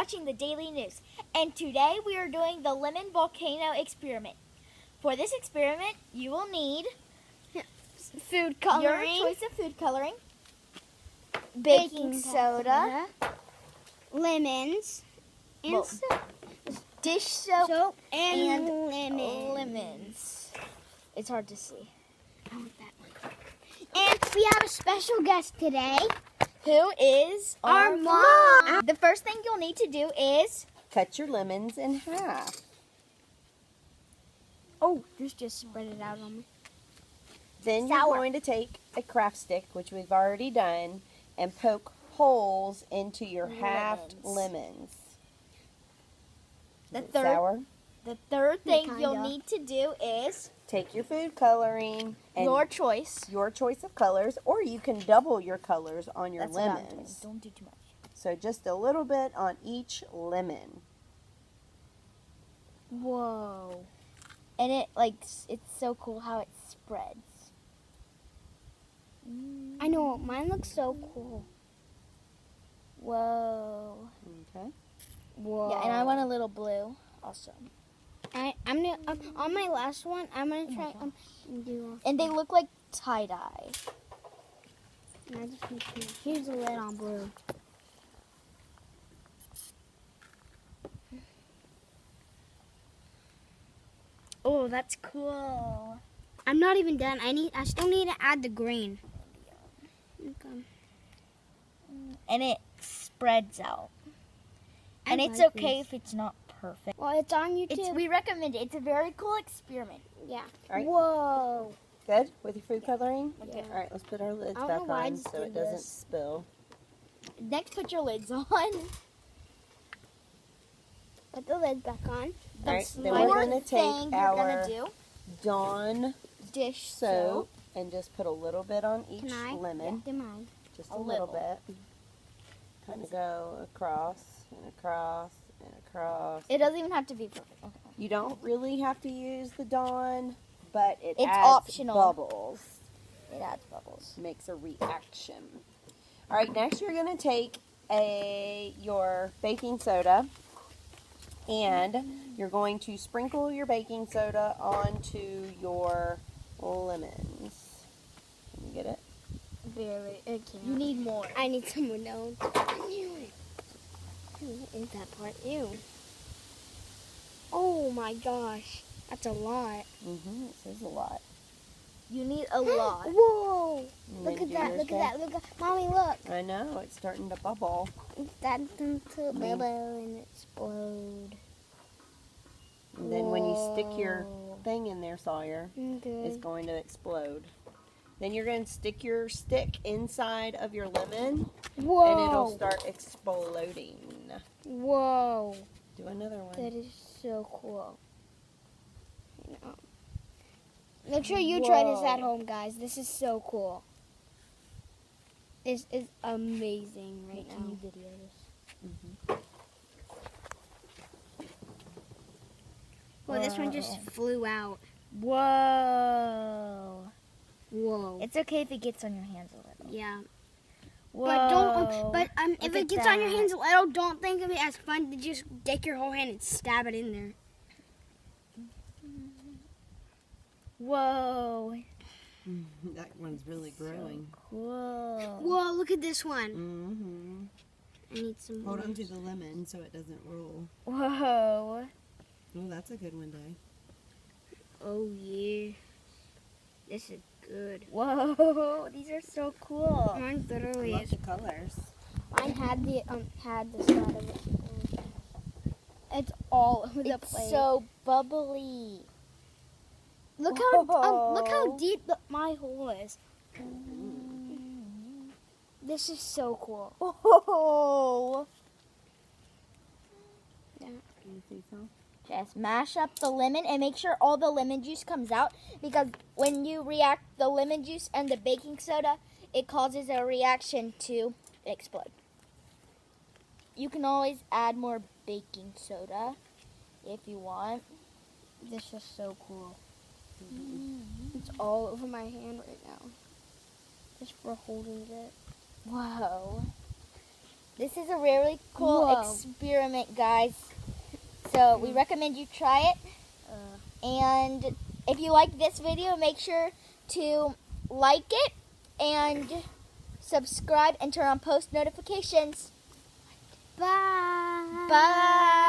watching the Daily News, and today we are doing the lemon volcano experiment. For this experiment, you will need food coloring, your choice of food coloring, baking soda, lemons, and dish soap, and lemons. It's hard to see. I want that one. And we have a special guest today. Who is our mom. The first thing you'll need to do is cut your lemons in half. Oh, just spread it out on me. Then you're going to take a craft stick, which we've already done, and poke holes into your halved lemons. Sour? The third thing you'll need to do is take your food coloring and your choice of colors, or you can double your colors on your lemons. Don't do too much. So just a little bit on each lemon. Whoa. And it's so cool how it spreads. I know, mine looks so cool. Whoa. Okay. Whoa. Yeah, and I want a little blue also. I'm gonna on my last one. I'm gonna try do. And they look like tie dye. And I just need to here's the lid on blue. Oh, that's cool. I'm not even done. I still need to add the green. Okay. And it spreads out. And it's like okay these. if it's not perfect. Well, it's on YouTube. We recommend it. It's a very cool experiment. Yeah. All right. Whoa. Good with your food coloring? Yeah. All right, let's put our lids I don't back know why I on just so did it doesn't this. spill. Next, put your lids on. Put the lid back on. All right, then we're going to take our do Dawn dish soap and just put a little bit on each Can I? lemon. Do mine. Just a little bit. Kind of go across and across and across. It doesn't even have to be perfect. Okay. You don't really have to use the Dawn, but it's adds optional. bubbles. It adds bubbles. Makes a reaction. All right, next you're going to take your baking soda and you're going to sprinkle your baking soda onto your lemons. Can you get it? Barely. I can't. You need more. I need someone else. What is that part? Ew. Oh my gosh. That's a lot. Mm-hmm. It says a lot. You need a lot. Whoa. You Look need at to that. do Look yours, at that. Look at Mommy, look. I know. It's starting to bubble. It's starting to bubble and explode. And then when you stick your thing in there, Sawyer, it's Okay. going to explode. Then you're going to stick your stick inside of your lemon, Whoa. and it'll start exploding. Whoa. Do another one. That is so cool. Make sure you try this at home, guys. This is so cool. This is amazing right now. Can you video this? Mm-hmm. Well, this one just flew out. Whoa. Whoa. It's okay if it gets on your hands a little. Yeah. Whoa. But don't. If Look it at gets on your that. hands a little, don't think of it as fun to just take your whole hand and stab it in there. Whoa. That one's really growing. Cool. Whoa! Look at this one. Mm-hmm. I need some. Hold on to the lemon so it doesn't roll. Whoa. Oh, that's a good one, Day. Oh yeah. This is good. Whoa. These are so cool. Mine literally Love is. the colors. Mine had the side of it. It's all over the It's plate. so bubbly. Look how deep my hole is. This is so cool. Whoa. Yeah. Can you see some? Just mash up the lemon and make sure all the lemon juice comes out, because when you react the lemon juice and the baking soda, it causes a reaction to explode. You can always add more baking soda if you want. This is so cool. It's all over my hand right now. Just for holding it. Whoa. This is a really cool Whoa. experiment, guys. So we recommend you try it. And if you like this video, make sure to like it and subscribe and turn on post notifications. Bye. Bye.